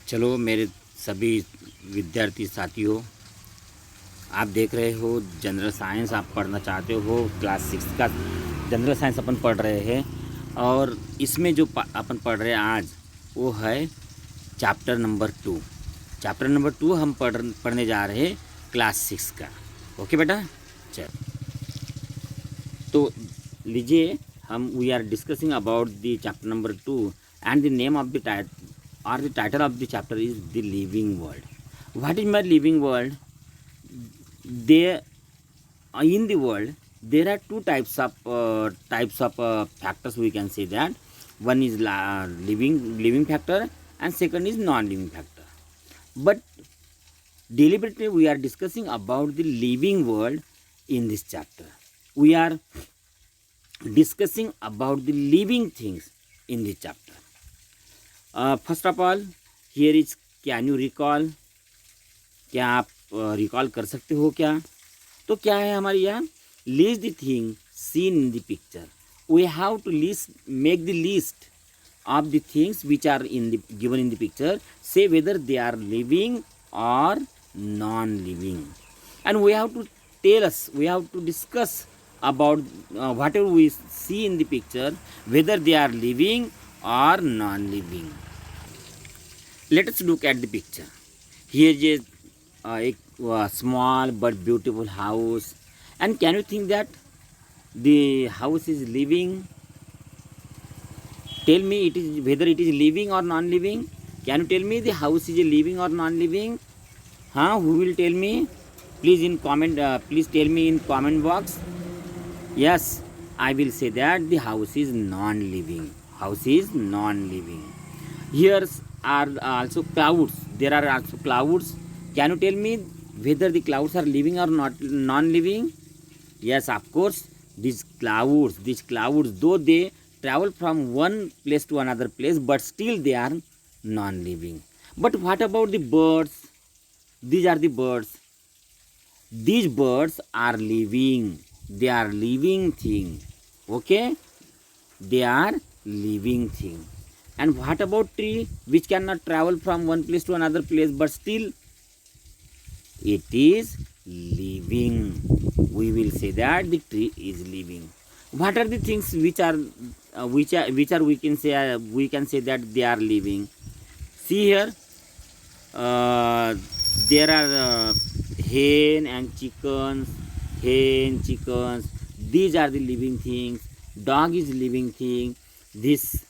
चलो मेरे सभी विद्यार्थी साथियों, आप देख रहे हो जनरल साइंस, आप पढ़ना चाहते हो। क्लास 6 का जनरल साइंस अपन पढ़ रहे हैं और इसमें जो अपन पढ़ रहे हैं आज वो है चैप्टर नंबर 2। चैप्टर नंबर 2 हम पढ़ने जा रहे हैं क्लास 6 का। ओके बेटा, चल तो लीजिए, हम we are discussing about the chapter number 2 and the name of the title or the title of the chapter is the living world. What is my living world? There in the world there are two types of factors, we can say that. One is living factor and second is non-living factor. But deliberately we are discussing about the living world in this chapter. We are discussing about the living things in this chapter. First of all here is can you recall, क्या आप recall कर सकते हो क्या? तो क्या है हमारे यहाँ, list the thing seen in the picture. We have to list, make the list of the things which are in the given in the picture, say whether they are living और non living, and we have to tell us, we have to discuss about whatever we see in the picture, whether they are living or non-living. Let us look at the picture. Here is a small but beautiful house, and can you think that the house is living? Tell me, it is whether it is living or non-living. Can you tell me the house is living or non-living? Who will tell me? Please in comment. Please tell me in comment box. Yes, I will say that the house is non-living. House is non-living. Here are also clouds. There are also clouds. Can you tell me whether the clouds are living or not non-living? Yes, of course. These clouds, though they travel from one place to another place, but still they are non-living. But what about the birds? These are the birds. These birds are living. They are living thing. Okay, they are living thing. And what about tree, which cannot travel from one place to another place, but still it is living? We will say that the tree is living. What are the things which are we can say that they are living? See here, there are hen and chickens. These are the living things. Dog is living thing. This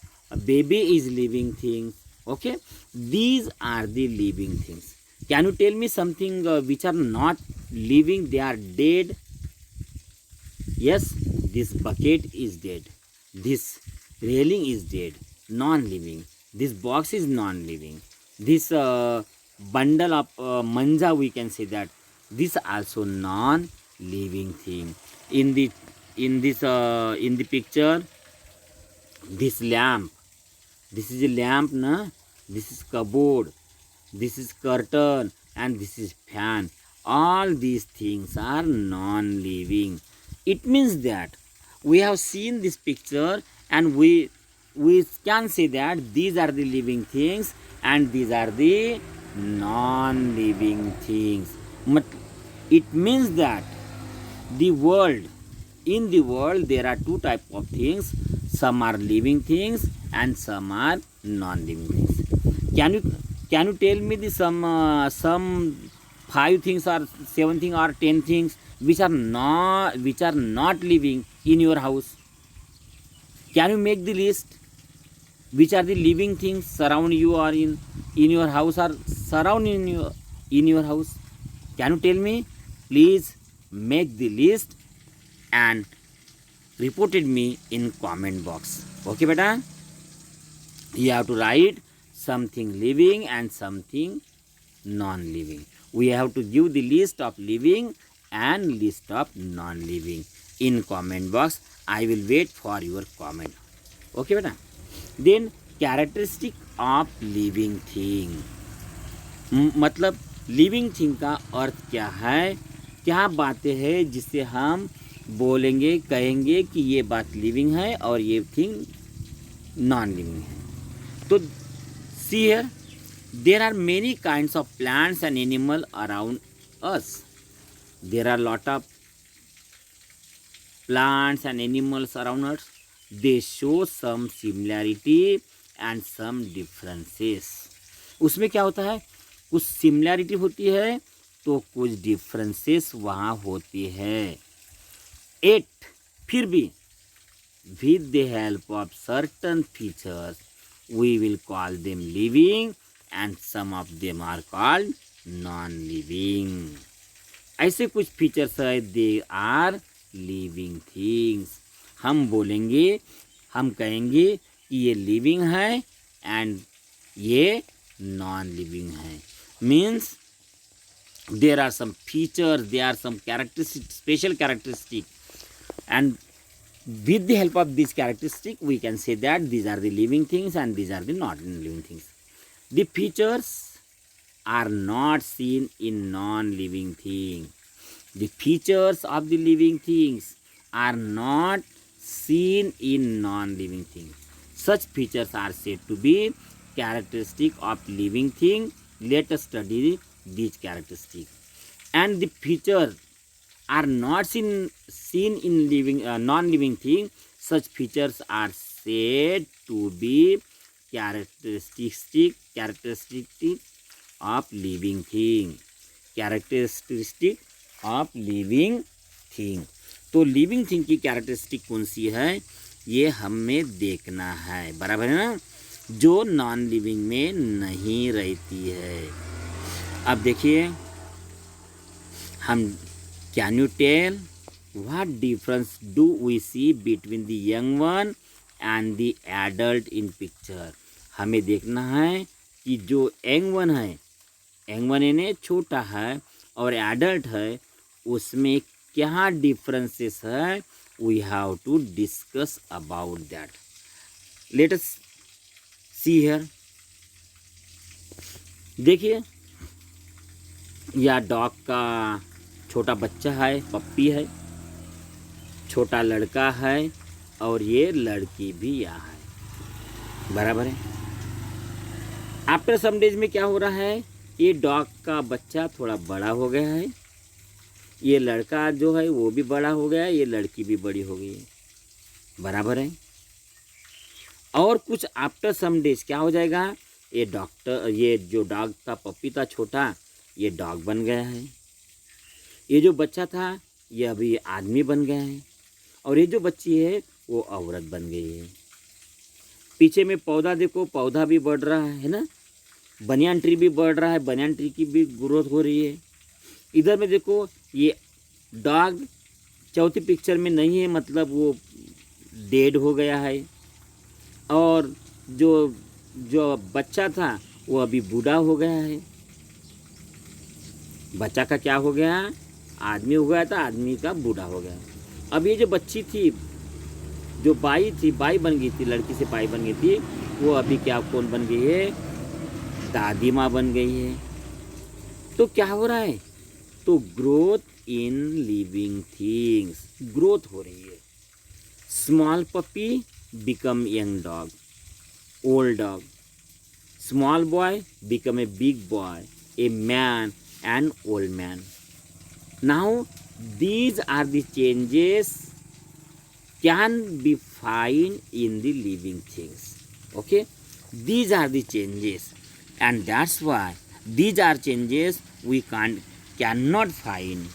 baby is living things. Okay, these are the living things. Can you tell me something which are not living, they are dead? Yes, this bucket is dead. This railing is dead, non-living. This box is non-living. This bundle of manja, we can say that, this also non-living thing. In the picture, this lamp, this is a lamp, na? This is cupboard, this is curtain, and this is fan. All these things are non-living. It means that we have seen this picture and we can say that these are the living things and these are the non-living things. It means that in the world there are two types of things. Some are living things and some are non-living things. Can you tell me some 5 things or 7 things or 10 things which are not living in your house? Can you make the list? Which are the living things surround you or in your house or surround in your house? Can you tell me? Please make the list and report it me in comment box. Okay beta, you have to write something living and something non-living. We have to give the list of living and list of non-living in comment box. I will wait for your comment. Okay beta. Then characteristic of living thing. मतलब living thing का अर्थ क्या है, क्या बातें हैं जिससे हम बोलेंगे, कहेंगे कि ये बात लिविंग है और ये थिंग नॉन लिविंग है. तो see here, There are many kinds of plants and animal around us. There are lot of plants and animals around us. They show some similarity and some differences. उसमें क्या होता है, कुछ similarity होती है तो कुछ डिफरेंसेस वहाँ होती है. एट फिर भी with the help of certain features we will call them living and some of them are called non-living. ऐसे कुछ फीचर्स है, दे आर लिविंग थिंग्स. हम बोलेंगे, हम कहेंगे कि ये लिविंग है एंड ये नॉन लिविंग है. Means there are some features, there are some characteristics, special characteristic, and with the help of this characteristic we can say that these are the living things and these are the not living things. The features are not seen in non-living things. The features of the living things are not seen in non-living things. Such features are said to be characteristic of living thing. Let us study these characteristics. And the features are not seen in living non-living thing. Such features are said to be characteristic of living thing. Characteristic of living thing. तो living thing की characteristic कौन सी है ये हमें देखना है, बराबर है ना, जो नॉन लिविंग में नहीं रहती है. अब देखिए, हम can you tell what difference do we see between the young one and the adult in picture. हमें देखना है कि जो यंग वन है, यंग वन यानी छोटा है, और एडल्ट है, उसमें क्या डिफरेंसेस है. We have to discuss about that. Let us see here. देखिए, यह डॉग का छोटा बच्चा है, पप्पी है, छोटा लड़का है, और ये लड़की भी यहाँ है, बराबर है. आफ्टर सम डेज में क्या हो रहा है, ये डॉग का बच्चा थोड़ा बड़ा हो गया है, ये लड़का जो है वो भी बड़ा हो गया है, ये लड़की भी बड़ी हो गई है, बराबर है. और कुछ आफ्टर सम डेज क्या हो जाएगा, ये जो डॉग का पप्पी था छोटा, ये डॉग बन गया है. ये जो बच्चा था ये अभी आदमी बन गया है, और ये जो बच्ची है वो औरत बन गई है. पीछे में पौधा देखो, पौधा भी बढ़ रहा है ना, बनियान ट्री भी बढ़ रहा है, बनियान ट्री की भी ग्रोथ हो रही है. इधर में देखो, ये डॉग चौथी पिक्चर में नहीं है, मतलब वो डेड हो गया है, और जो बच्चा था वो अभी बूढ़ा हो गया है. बच्चा का क्या हो गया, आदमी हो गया था, आदमी का बूढ़ा हो गया. अब ये जो बच्ची थी, जो बाई थी, बाई बन गई थी, लड़की से बाई बन गई थी, वो अभी क्या कौन बन गई है, दादी माँ बन गई है. तो क्या हो रहा है, तो growth in living things, growth हो रही है. Small puppy become young dog, old dog. Small boy become a big boy, a man and old man. Now these are the changes can be found in the living things. Okay, these are the changes, and that's why these are changes we cannot find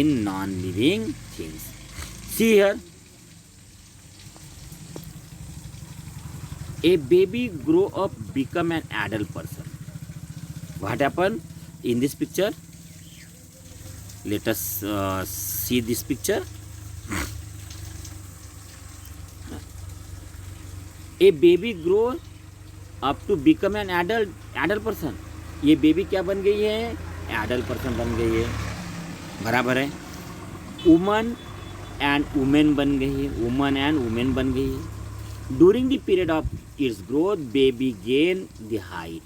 in non-living things. See here, a baby grow up become an adult person. What happened in this picture? Let us see this picture. A baby grow up to become an adult person. ये baby क्या बन गई है, adult person बन गई है, बराबर है. वुमन एंड वुमेन बन गई है, वुमन एंड वुमेन बन गई है. During the period of its growth baby gain the height.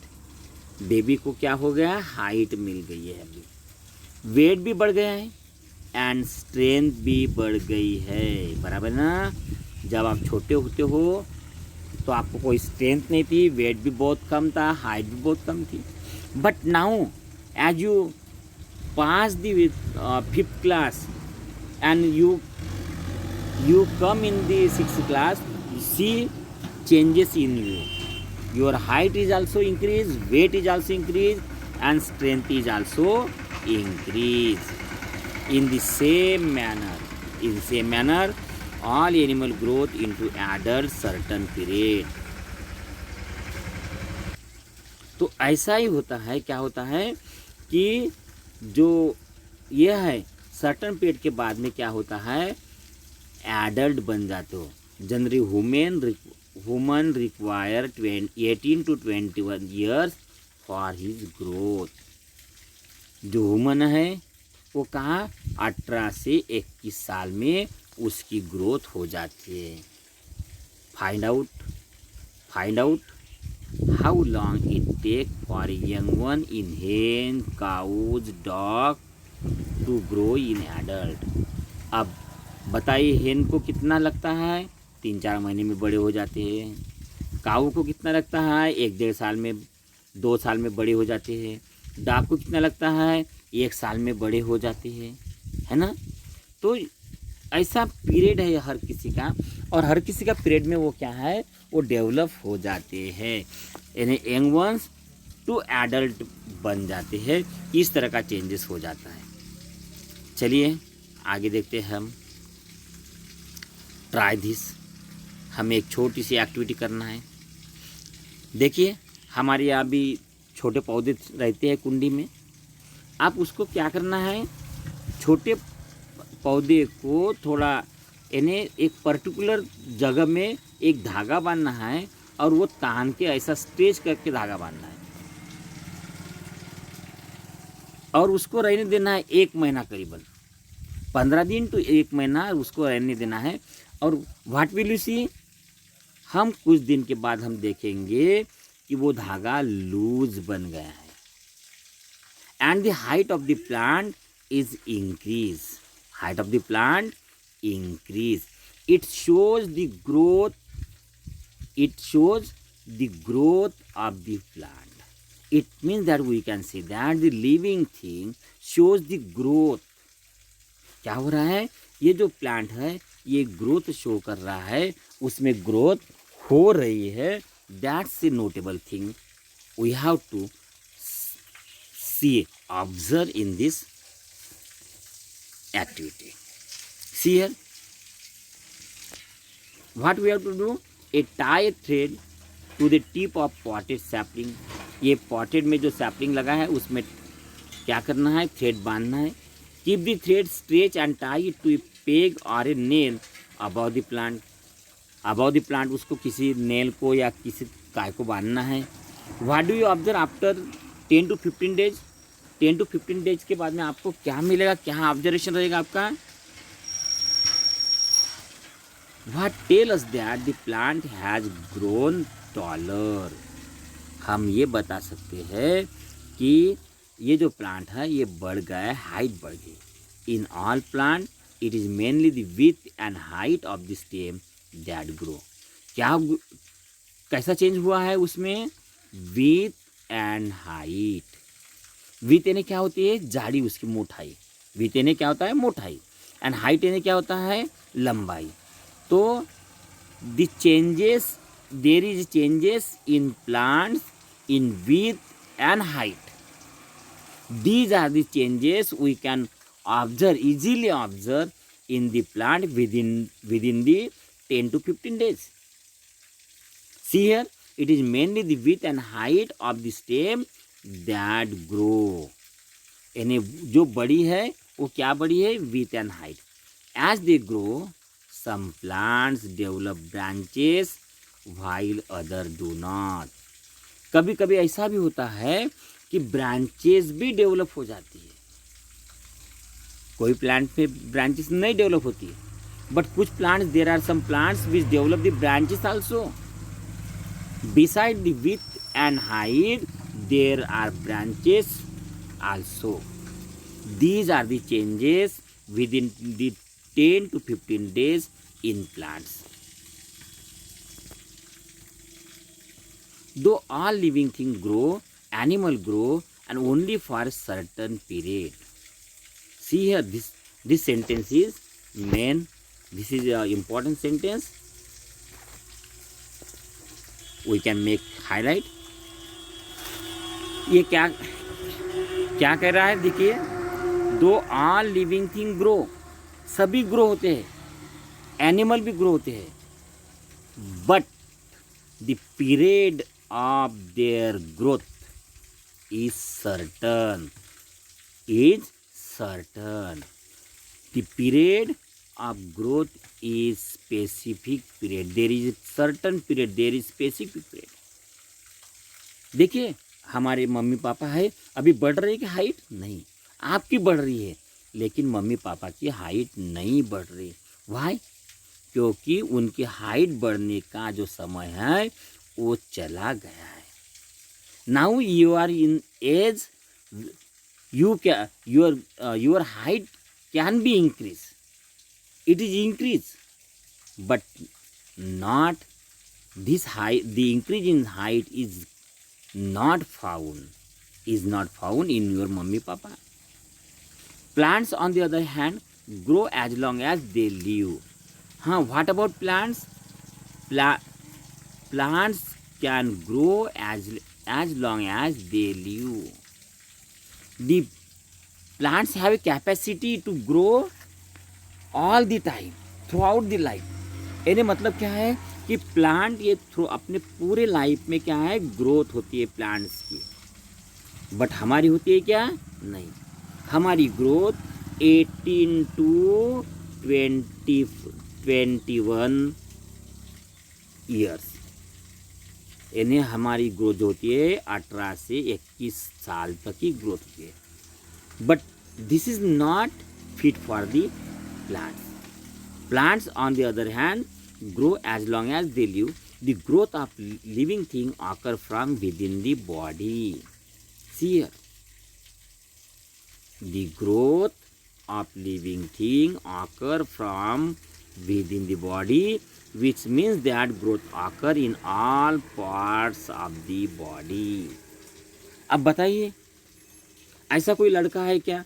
Baby को क्या हो गया, हाइट मिल गई है, अभी वेट भी बढ़ गया है एंड स्ट्रेंथ भी बढ़ गई है, बराबर ना. जब आप छोटे होते हो तो आपको कोई स्ट्रेंथ नहीं थी, वेट भी बहुत कम था, हाइट भी बहुत कम थी। But now as you pass the 5th class and you come in the 6th class, you see changes in you. Your height is also increased, weight is also increased, and strength is also increased. In the same manner, all animal growth into adult certain period. तो ऐसा ही होता है। क्या होता है कि जो यह है सर्टन पीरियड के बाद में क्या होता है, एडल्ट बन जाते हो। Generally woman require 18 to 21 years for his growth. जो वुमन है वो कहाँ 18 से 21 साल में उसकी ग्रोथ हो जाती है। Find out how long it take for a young one in hen, cows, dog to grow in adult. अब बताइए हेन को कितना लगता है, 3-4 महीने में बड़े हो जाते हैं। काऊ को कितना लगता है, 1-1.5 साल में, 2 साल में बड़े हो जाते हैं। डॉग को कितना लगता है, 1 साल में बड़े हो जाते हैं, है ना। तो ऐसा पीरियड है हर किसी का, और हर किसी का पीरियड में वो क्या है, वो डेवलप हो जाते हैं, यानी यंग वंस टू एडल्ट बन जाते हैं। इस तरह का चेंजेस हो जाता है। चलिए आगे देखते हैं हम। ट्राई दिस, हमें एक छोटी सी एक्टिविटी करना है। देखिए हमारे यहाँ भी छोटे पौधे रहते हैं कुंडी में। आप उसको क्या करना है, छोटे पौधे को थोड़ा यानी एक पर्टिकुलर जगह में एक धागा बांधना है, और वो तान के ऐसा स्ट्रेच करके धागा बांधना है, और उसको रहने देना है 1 महीना, करीबन 15 दिन to 1 महीना उसको रहने देना है। और व्हाट विल यू सी, हम कुछ दिन के बाद हम देखेंगे कि वो धागा लूज बन गया है, and the height of the plant is increase. Height of the plant increase, it shows the growth, it shows the growth of the plant. It means that we can say that the living thing shows the growth. क्या हो रहा है, ये जो plant है ये growth show कर रहा है, उसमें ग्रोथ हो रही है। That's a notable thing we have to see, observe in this activity. See here what we have to do, a tie thread to the tip of potted sapling. ये potted में जो सैपलिंग लगा है उसमें क्या करना है, थ्रेड बांधना है। Keep the thread stretch and tie to a peg और a nail above the plant. Above the plant उसको किसी नेल को या किसी काय को बांधना है। What do you observe after 10 to 15 days. 10 to 15 days के बाद में आपको क्या मिलेगा, क्या ऑब्जर्वेशन रहेगा आपका, What tell us that the plant has grown taller। हम ये बता सकते हैं कि ये जो प्लांट है ये बढ़ गया है, हाइट बढ़ गई। In all plant it is mainly the width and height of the stem that grow. क्या कैसा चेंज हुआ है उसमें, विथ एंड हाइट। विथ यानी क्या होती है, जाड़ी, उसकी मोटाई। विथ यानी क्या होता है, मोटाई, एंड हाइट यानी क्या होता है, लंबाई। तो the changes, there is changes in plants in width and height. These are the changes we can observe, easily observe in the plant within the 10 to 15 days. See here, it is mainly the width and height of the stem that grow. यानी जो बड़ी है वो क्या बड़ी है, width and height. As they grow, some plants develop branches while other do not. कभी कभी ऐसा भी होता है कि ब्रांचेस भी डेवलप हो जाती है। कोई प्लांट में ब्रांचेस नहीं डेवलप होती है, बट कुछ plants, there are some plants which develop the branches also. Beside the width and height there are branches also. These are the changes within the 10 to 15 days in plants. दो all living thing grow, animal grow and only for a certain period. See here, this sentence is main. This is a important sentence. We can make highlight. ये क्या क्या कह रहा है? देखिए, दो all living thing grow, सभी grow होते हैं, एनिमल भी ग्रो होते हैं, but the period of their growth is certain. The period of growth is specific period. There is certain period. There is specific period. देखिए, हमारे मम्मी पापा है, अभी बढ़ रही है कि हाइट? नहीं, आपकी बढ़ रही है, लेकिन मम्मी पापा की हाइट नहीं बढ़ रही. वाई? क्योंकि उनकी हाइट बढ़ने का जो समय है वो चला गया है. Now you are in age, your height can be increased. It is increased, but not this height. The increase in height is not found in your mummy papa. Plants on the other hand grow as long as they live. What about plants? Plants can grow as long as they live. The plants have a capacity to grow all the time, throughout the life. यानी मतलब क्या है कि plant ये अपने पूरे life में क्या है, ग्रोथ होती है प्लांट्स की. बट हमारी होती है क्या? नहीं, हमारी ग्रोथ 18 to 21 ईयर्स, यानी हमारी ग्रोथ होती है 18 से 21 साल तक की ग्रोथ होती है. But this is not fit for the plants. Plants on the other hand grow as long as they live. The growth of living thing occur from within the body. See here, the growth of living thing occur from within the body, which means that growth occur in all parts of the body. अब बताइए, ऐसा कोई लड़का है क्या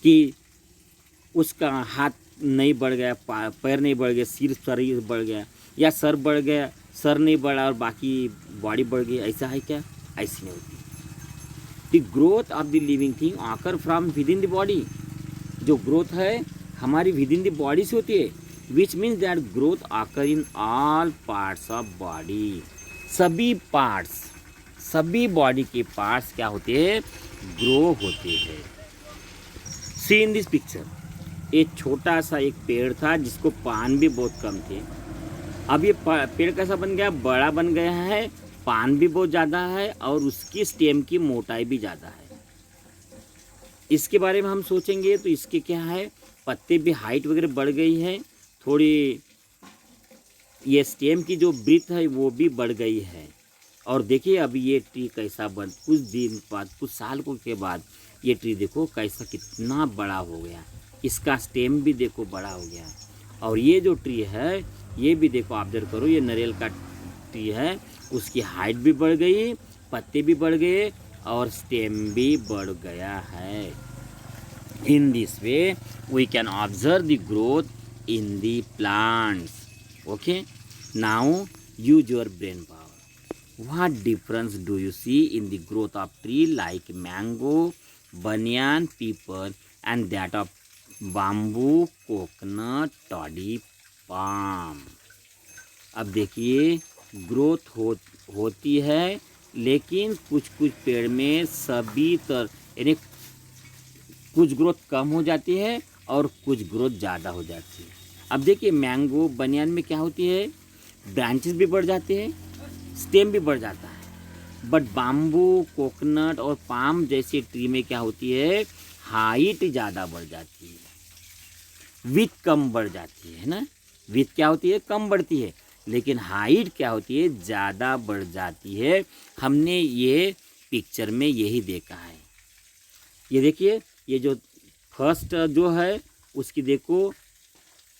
कि उसका हाथ नहीं बढ़ गया, पैर नहीं बढ़ गया, शरीर बढ़ गया, या सर बढ़ गया, सर नहीं बढ़ा और बाकी बॉडी बढ़ गई? ऐसा है क्या? ऐसी नहीं होती. The growth of the living thing occur from within the body. जो ग्रोथ है हमारी विद इन द बॉडी से होती है, which means that growth occur in all parts of body. सभी पार्ट्स, सभी बॉडी के पार्ट्स क्या होते हैं? ग्रो होते हैं. सी इन दिस पिक्चर, एक छोटा सा एक पेड़ था जिसको पान भी बहुत कम थे. अब ये पेड़ कैसा बन गया? बड़ा बन गया है, पान भी बहुत ज़्यादा है और उसकी स्टेम की मोटाई भी ज़्यादा है. इसके बारे में हम सोचेंगे तो इसके क्या है, पत्ते भी हाइट वगैरह बढ़ गई है, थोड़ी ये स्टेम की जो ब्रीथ है वो भी बढ़ गई है. और देखिए अभी ये ट्री कैसा बन, कुछ दिन बाद, कुछ सालों के बाद ये ट्री देखो कैसा कितना बड़ा हो गया. इसका स्टेम भी देखो बड़ा हो गया. और ये जो ट्री है ये भी देखो, ऑब्जर्व करो, ये नारियल का ट्री है, उसकी हाइट भी बढ़ गई, पत्ते भी बढ़ गए और स्टेम भी बढ़ गया है. In this way we can observe the growth in the plants. Okay, now use your brain power. What difference do you see in the growth of tree like mango, banyan, peepal and that of bamboo, coconut, toddy, palm? अब देखिए, growth होती है, लेकिन कुछ कुछ पेड़ में सभी यानी कुछ ग्रोथ कम हो जाती है और कुछ ग्रोथ ज़्यादा हो जाती है. अब देखिए, मैंगो, बनियान में क्या होती है? ब्रांचेस भी बढ़ जाते हैं, स्टेम भी बढ़ जाता है. बट बाम्बू, कोकोनट और पाम जैसे ट्री में क्या होती है? हाइट ज़्यादा बढ़ जाती है, विथ कम बढ़ जाती है ना. विथ क्या होती है? कम बढ़ती है, लेकिन हाइट क्या होती है? ज़्यादा बढ़ जाती है. हमने ये पिक्चर में यही देखा है. ये देखिए, ये जो फर्स्ट जो है उसकी देखो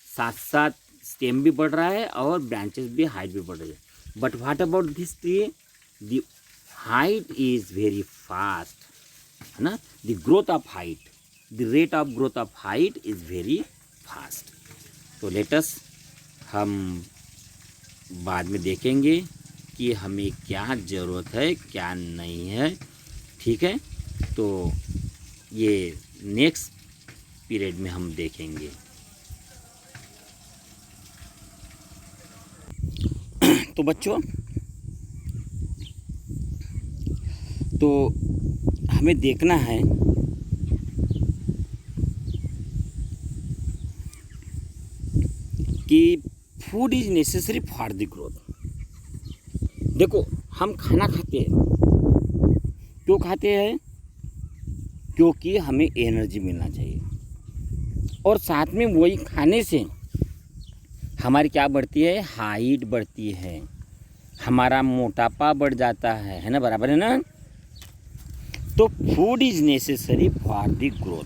साथ साथ स्टेम भी बढ़ रहा है और ब्रांचेस भी हाइट भी बढ़ रही है. But what about this tree, the height is very fast, है ना, the growth of height, the rate of growth of height is very fast. तो लेटस हम बाद में देखेंगे कि हमें क्या ज़रूरत है क्या नहीं है, ठीक है। तो ये नेक्स्ट पीरियड में हम देखेंगे। तो बच्चों, तो हमें देखना है कि food is necessary for the growth. देखो, हम खाना खाते हैं, क्यों खाते हैं? क्योंकि हमें एनर्जी मिलना चाहिए, और साथ में वही खाने से हमारी क्या बढ़ती है, हाइट बढ़ती है, हमारा मोटापा बढ़ जाता है ना, बराबर है ना। तो food is necessary for the growth,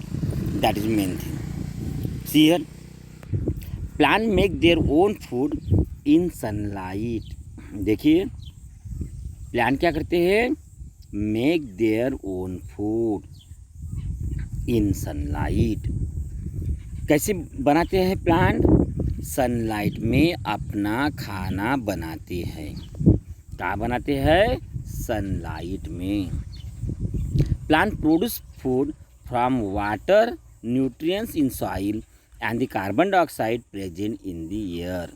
that is main thing. See here, plant make their own food in sunlight. देखिए, प्लांट क्या करते हैं, make their own food in sunlight. कैसे बनाते हैं प्लांट? सनलाइट में अपना खाना बनाते हैं। क्या बनाते हैं? सनलाइट में। Plant produce food from water, nutrients in soil and the carbon dioxide present in the air,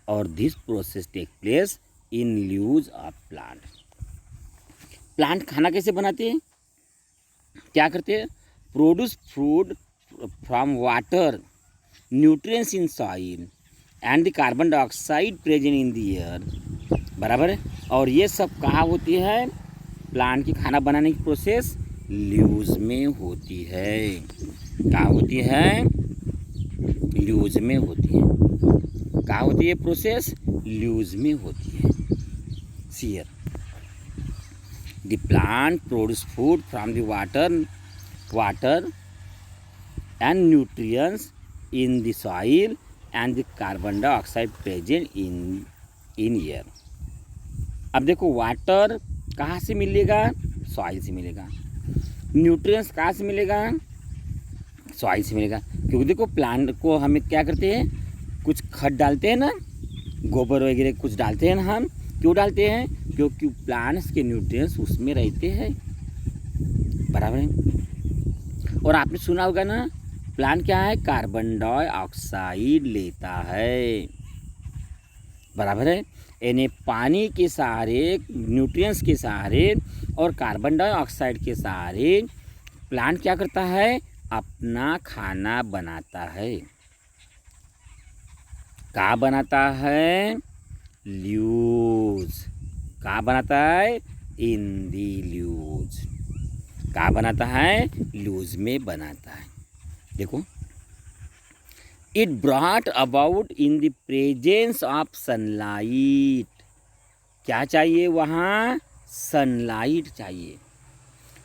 और this process take place in leaves of plant। Plant खाना कैसे बनाते हैं? क्या करते हैं? Produce food from water, nutrients in soil and the carbon dioxide present in the air, बराबर है। और ये सब कहाँ होती है? प्लांट की खाना बनाने की प्रोसेस लीव्स में होती है। कहाँ होती है? लीव्स में होती है। कहाँ होती है प्रोसेस? लीव्स में होती है। See here, the plant produce food from the water and nutrients in the soil and the carbon dioxide present in air. अब देखो, वाटर कहाँ से मिलेगा? सॉइल से मिलेगा। न्यूट्रिएंट्स कहाँ से मिलेगा? सॉइल से मिलेगा। क्योंकि देखो, प्लांट को हमें क्या करते हैं, कुछ खाद डालते हैं ना, गोबर वगैरह कुछ डालते हैं ना हम। क्यों डालते हैं? क्योंकि प्लांट्स के न्यूट्रिएंट्स उसमें रहते हैं, बराबर है। और आपने सुना होगा ना, प्लांट क्या है? कार्बन डाइऑक्साइड लेता है, बराबर है। यानी पानी के सहारे, न्यूट्रिएंट्स के सहारे और कार्बन डाइऑक्साइड के सहारे प्लांट क्या करता है? अपना खाना बनाता है। कहाँ बनाता है? लीव्स। कहाँ बनाता है? इन दी लीव्स। कहाँ बनाता है? लीव्स में बनाता है। देखो, it brought about in the presence of sunlight. क्या चाहिए वहाँ? सनलाइट चाहिए।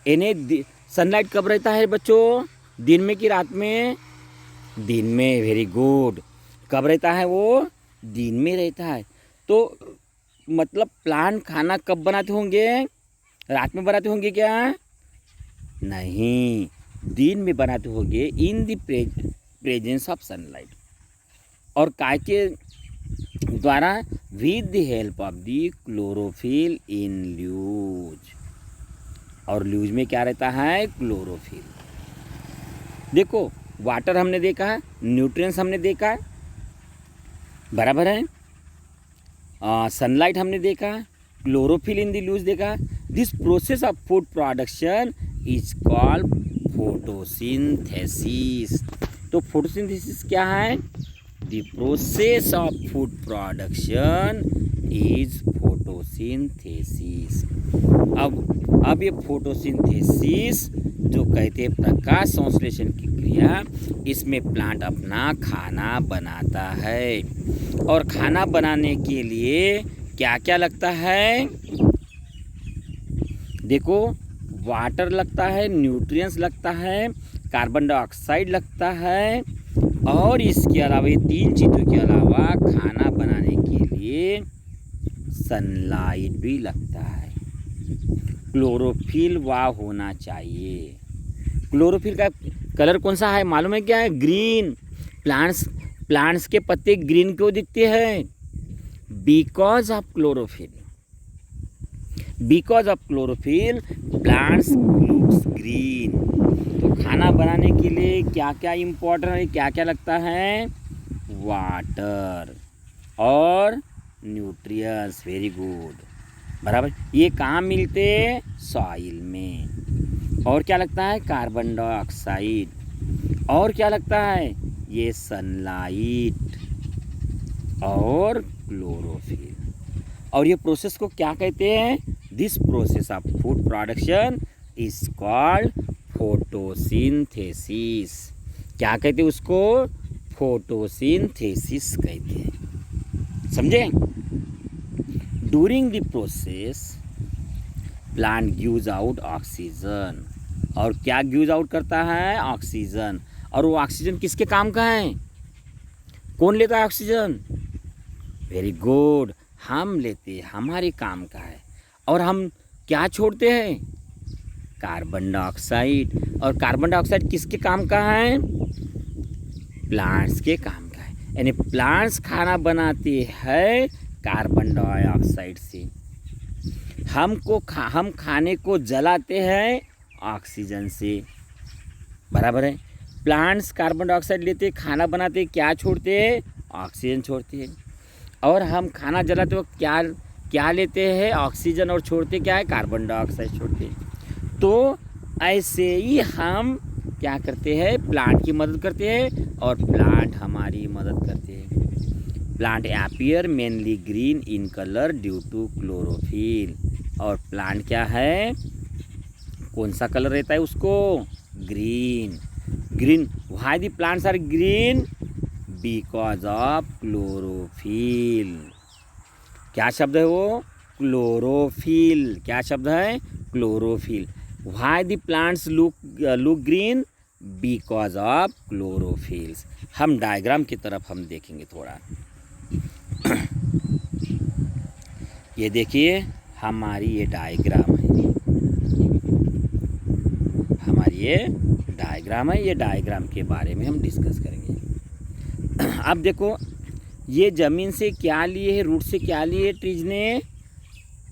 इन्हें सनलाइट कब रहता है बच्चों? दिन में कि रात में? दिन में। Very good. कब रहता है वो? दिन में रहता है। तो मतलब प्लांट खाना कब बनाते होंगे? रात में बनाते होंगे क्या? नहीं, दिन में बनाते होंगे, in the presence of sunlight. और काय के द्वारा? With the help of the chlorophyll in leaves. और लीव्स में क्या रहता है? क्लोरोफिल। देखो, वाटर हमने देखा है, न्यूट्रिएंट्स हमने देखा है, बराबर है। सनलाइट हमने देखा, क्लोरोफिल इन द लीव्स देखा। This process of food production is called photosynthesis. तो फोटोसिंथेसिस क्या है? The process of food production is photosynthesis. अब ये फोटोसिंथेसिस जो कहते हैं प्रकाश संश्लेषण की क्रिया, इसमें प्लांट अपना खाना बनाता है। और खाना बनाने के लिए क्या क्या लगता है? देखो, वाटर लगता है, न्यूट्रिएंट्स लगता है, कार्बन डाइऑक्साइड लगता है, और इसके अलावा ये तीन चीज़ों के अलावा खाना बनाने के लिए सनलाइट भी लगता है। क्लोरोफिल वह होना चाहिए। क्लोरोफिल का कलर कौन सा है मालूम है क्या है? ग्रीन। प्लांट्स के पत्ते ग्रीन क्यों दिखते हैं? Because of chlorophyll. Because of chlorophyll plants looks green. तो खाना बनाने के लिए क्या क्या इम्पोर्टेंट है, क्या क्या लगता है? वाटर और न्यूट्रिएंट्स। वेरी गुड, बराबर। ये कहाँ मिलते हैं? सॉइल में। और क्या लगता है? Carbon dioxide. और क्या लगता है? ये सनलाइट और क्लोरोफिल। और ये प्रोसेस को क्या कहते हैं? This process of food production is called photosynthesis. क्या कहते हैं उसको? फोटोसिंथेसिस कहते हैं। समझे? During the process plant gives out oxygen. और क्या गिव्स आउट करता है? ऑक्सीजन। और वो ऑक्सीजन किसके काम का है? कौन लेता है ऑक्सीजन? वेरी गुड, हम लेते हैं, हमारे काम का है। और हम क्या छोड़ते हैं? Carbon dioxide. और कार्बन डाइऑक्साइड किसके काम का है? प्लांट्स के काम का है। यानी प्लांट्स खाना बनाते हैं कार्बन डाइऑक्साइड से। हम खाने को जलाते हैं ऑक्सीजन से, बराबर है। प्लांट्स कार्बन डाइऑक्साइड लेते, खाना बनाते, क्या छोड़ते हैं? ऑक्सीजन छोड़ते हैं। और हम खाना जलाते वक्त क्या लेते हैं? ऑक्सीजन। और छोड़ते क्या है? कार्बन डाइऑक्साइड छोड़ते हैं। तो ऐसे ही हम क्या करते हैं? प्लांट की मदद करते हैं और प्लांट हमारी मदद करते हैं। Plant appear mainly green in colour due to chlorophyll. और प्लांट क्या है? कौन सा कलर रहता है उसको? Green. Green. Why the plants are green? Because of chlorophyll. क्या शब्द है वो? क्लोरोफिल। क्या शब्द है? Chlorophyll. Why the plants look green? Because of chlorophylls. हम डायग्राम की तरफ हम देखेंगे थोड़ा। ये देखिए, हमारी ये डायग्राम है। हमारी ये डायग्राम है। ये डायग्राम के बारे में हम डिस्कस करेंगे। अब देखो, ये ज़मीन से क्या लिए है? रूट से क्या लिए ट्रीज ने?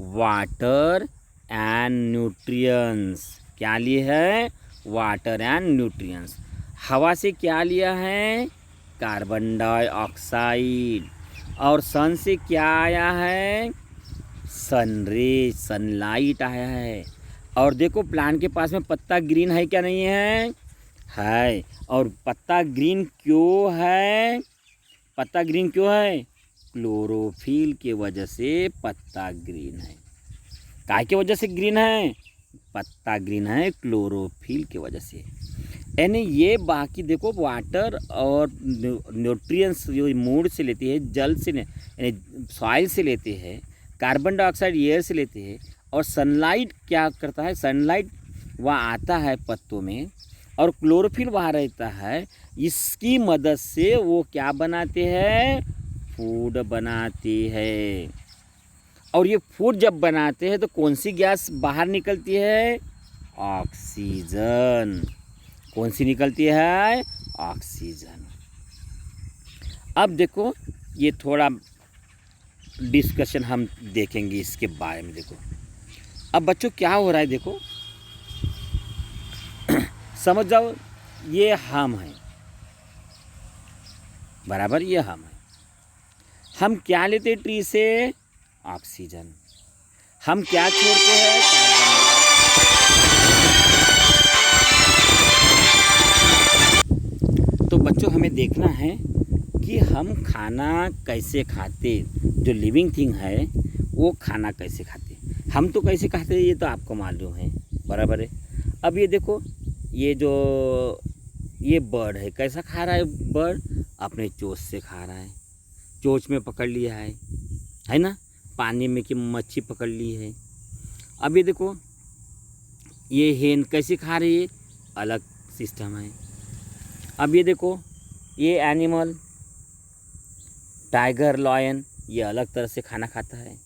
Water and nutrients. क्या लिए है? Water and nutrients. हवा से क्या लिया है? Carbon dioxide. और सन से क्या आया है? सनरेज, सनलाइट आया है। और देखो, प्लांट के पास में पत्ता ग्रीन है क्या नहीं है? है। और पत्ता ग्रीन क्यों है? पत्ता ग्रीन क्यों है? क्लोरोफिल के वजह से पत्ता ग्रीन है। काय के वजह से ग्रीन है? पत्ता ग्रीन है क्लोरोफिल के वजह से। यानी ये बाकी देखो, वाटर और न्यूट्रिएंट्स जो मूड से लेते हैं, जल से यानी सॉइल से लेते हैं, कार्बन डाइऑक्साइड एयर से लेते हैं, और सनलाइट क्या करता है? सनलाइट वह आता है पत्तों में, और क्लोरोफिल वहाँ रहता है। इसकी मदद से वो क्या बनाते हैं? फूड बनाते हैं। और ये फूड जब बनाते हैं तो कौन सी गैस बाहर निकलती है? ऑक्सीजन। कौन सी निकलती है? ऑक्सीजन। अब देखो, ये थोड़ा डिस्कशन हम देखेंगे इसके बारे में। देखो, अब बच्चों क्या हो रहा है? देखो, समझ जाओ, ये हम हैं, बराबर। ये हम क्या लेते हैं ट्री से? ऑक्सीजन। हम क्या छोड़ते हैं? कार्बन। तो बच्चों, हमें देखना है कि हम खाना कैसे खाते। जो लिविंग थिंग है वो खाना कैसे खाते। हम तो कैसे खाते हैं ये तो आपको मालूम है, बराबर है। अब ये देखो, ये बर्ड है, कैसा खा रहा है? बर्ड अपने चोंच से खा रहा है। चोंच में पकड़ लिया है ना? पानी में की मच्छी पकड़ ली है। अब ये देखो, ये हेन कैसे खा रही है? अलग सिस्टम है। अब ये देखो, ये एनिमल टाइगर, लॉयन, ये अलग तरह से खाना खाता है।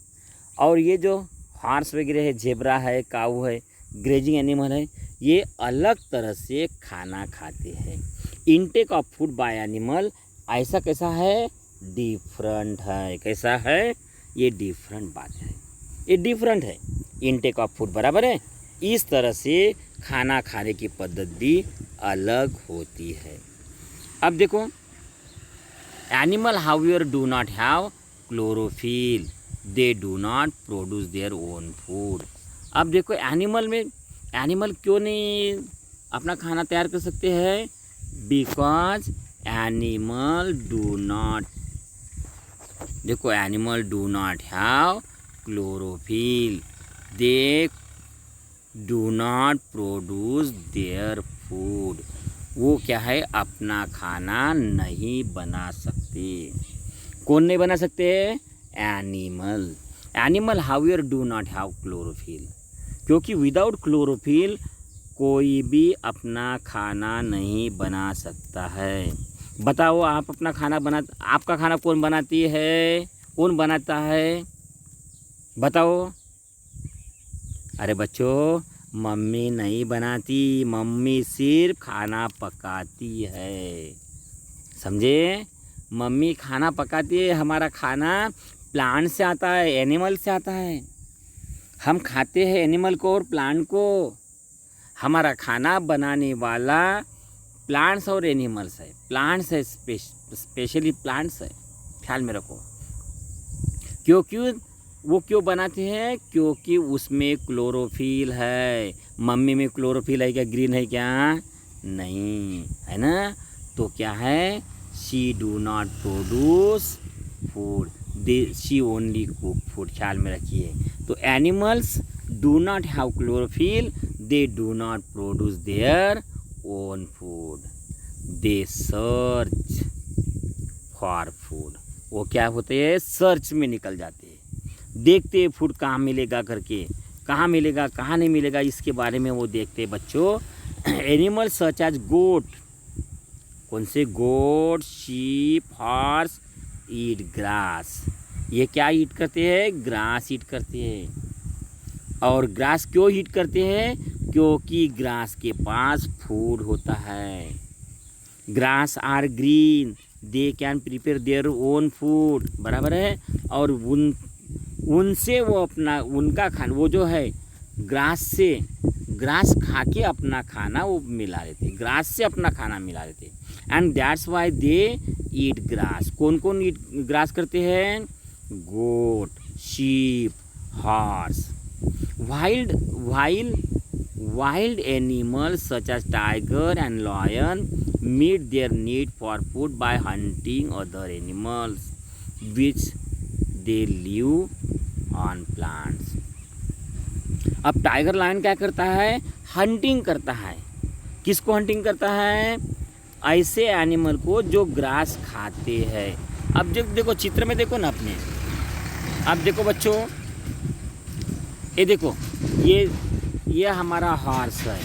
और ये जो हॉर्स वगैरह है, जेब्रा है, काऊ है, ग्रेजिंग एनिमल है, ये अलग तरह से खाना खाते हैं। Intake of food by animal ऐसा कैसा है, डिफरेंट है। कैसा है, ये डिफरेंट बात है, ये डिफरेंट है। इनटेक ऑफ फूड बराबर है, इस तरह से खाना खाने की पद्धति अलग होती है। अब देखो, animal however do not have chlorophyll, they do not produce their own food. अब देखो एनिमल क्यों नहीं अपना खाना तैयार कर सकते हैं, बिकॉज एनिमल डू नॉट, देखो animal do not have chlorophyll, they do not produce their food. वो क्या है, अपना खाना नहीं बना सकते। कौन नहीं बना सकते, animal. Animal however do not have chlorophyll, क्योंकि विदाउट क्लोरोफिल कोई भी अपना खाना नहीं बना सकता है। बताओ, आप अपना खाना आपका खाना कौन बनाती है, कौन बनाता है, बताओ। अरे बच्चों, मम्मी नहीं बनाती, मम्मी सिर्फ खाना पकाती है, समझे। मम्मी खाना पकाती है। हमारा खाना प्लांट से आता है, एनिमल से आता है। हम खाते हैं एनिमल को और प्लांट को। हमारा खाना बनाने वाला प्लांट्स और एनिमल्स है, प्लांट्स है, स्पेशली प्लांट्स है, ख्याल में रखो। क्योंकि वो क्यों बनाते हैं, क्योंकि उसमें क्लोरोफिल है। मम्मी में क्लोरोफिल है क्या, ग्रीन है क्या, नहीं है ना। तो क्या है, she do not produce food, she only cook food, ख्याल में रखिए। तो animals do not have chlorophyll, they do not produce their own food, they search for food. वो क्या होते हैं, सर्च में निकल जाते हैं, देखते हैं फूड कहाँ मिलेगा करके, कहाँ मिलेगा कहाँ नहीं मिलेगा, इसके बारे में वो देखते हैं बच्चों। एनिमल सच एज गोट, कौन से, गोट, शीप, हॉर्स ईट ग्रास। ये क्या ईट करते हैं, ग्रास ईट करते हैं। और ग्रास क्यों ईट करते हैं, क्योंकि ग्रास के पास फूड होता है। Grass are green, they can prepare their own food, बराबर है। और उनसे वो अपना, उनका खाना, वो जो है ग्रास से, ग्रास खा के अपना खाना वो मिला लेते, ग्रास से अपना खाना मिला लेते। And that's why they eat grass. कौन कौन ईट ग्रास करते हैं, goat, sheep, horse. Wild animals such as tiger and lion meet their need for food by hunting other animals which they live on plants. अब tiger lion क्या करता है, hunting करता है। किसको हंटिंग करता है, ऐसे एनिमल को जो ग्रास खाते हैं। अब देखो चित्र में देखो ना अपने, अब देखो बच्चों, ये देखो, ये हमारा हॉर्स है,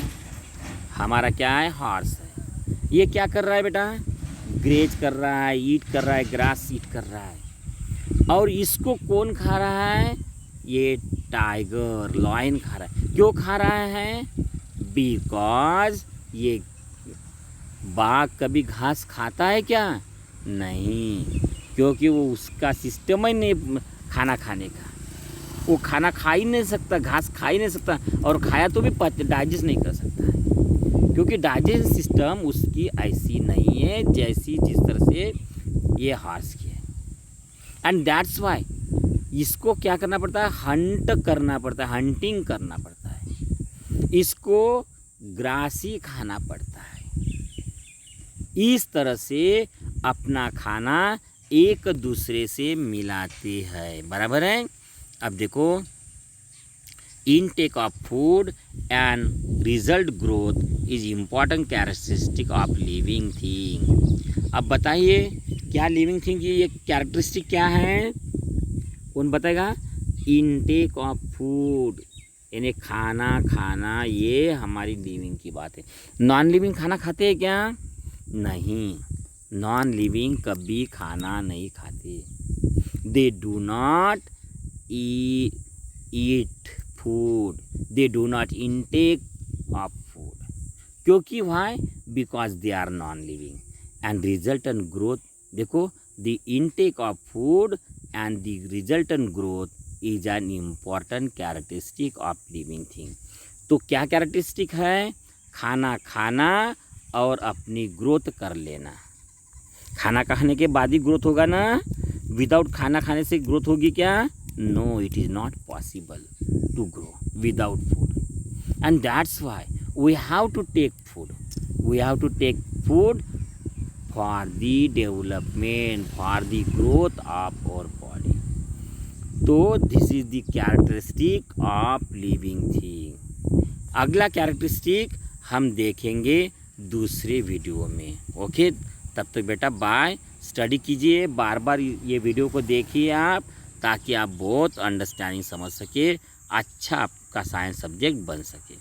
हमारा क्या है, हॉर्स है। ये क्या कर रहा है बेटा, ग्रेज कर रहा है, ईट कर रहा है, ग्रास ईट कर रहा है। और इसको कौन खा रहा है, ये टाइगर, लायन खा रहा है। क्यों खा रहा है, बिकॉज ये बाघ कभी घास खाता है क्या, नहीं, क्योंकि वो उसका सिस्टम ही नहीं खाना खाने का। वो खाना खा ही नहीं सकता, घास खा ही नहीं सकता, और खाया तो भी डाइजेस्ट नहीं कर सकता है, क्योंकि डाइजेस्ट सिस्टम उसकी ऐसी नहीं है जैसी जिस तरह से ये हॉर्स की है। एंड दैट्स वाई इसको क्या करना पड़ता है, हंट करना पड़ता है, हंटिंग करना पड़ता है, इसको ग्रास ही खाना पड़ता है। इस तरह से अपना खाना एक दूसरे से मिलाते हैं, बराबर है। अब देखो, intake of food and result growth is important characteristic of living thing. अब बताइए, क्या लिविंग थिंग की ये कैरेक्टरिस्टिक क्या है, कौन बताएगा, इनटेक ऑफ फूड, यानी खाना, ये हमारी लिविंग की बात है। नॉन लिविंग खाना खाते हैं क्या, नहीं, नॉन लिविंग कभी खाना नहीं खाते। They do not eat food, they do not intake of food. क्योंकि why? Because they are non-living and resultant growth, देखो, the intake of food and the resultant growth is an important characteristic of living thing. तो क्या characteristic है? खाना खाना और अपनी growth कर लेना। खाना खाने के बाद ही ग्रोथ होगा ना? विदाउट खाना खाने से ग्रोथ होगी क्या? No, it is not possible to grow without food. And that's why we have to take food. We have to take food for the development, for the growth of our body. तो this is the characteristic of living thing. अगला characteristic हम देखेंगे दूसरे video में। Okay, तब तक बेटा bye. Study कीजिए, बार बार ये वीडियो को देखिए आप, ताकि आप बहुत अंडरस्टैंडिंग समझ सके, अच्छा आपका साइंस सब्जेक्ट बन सके।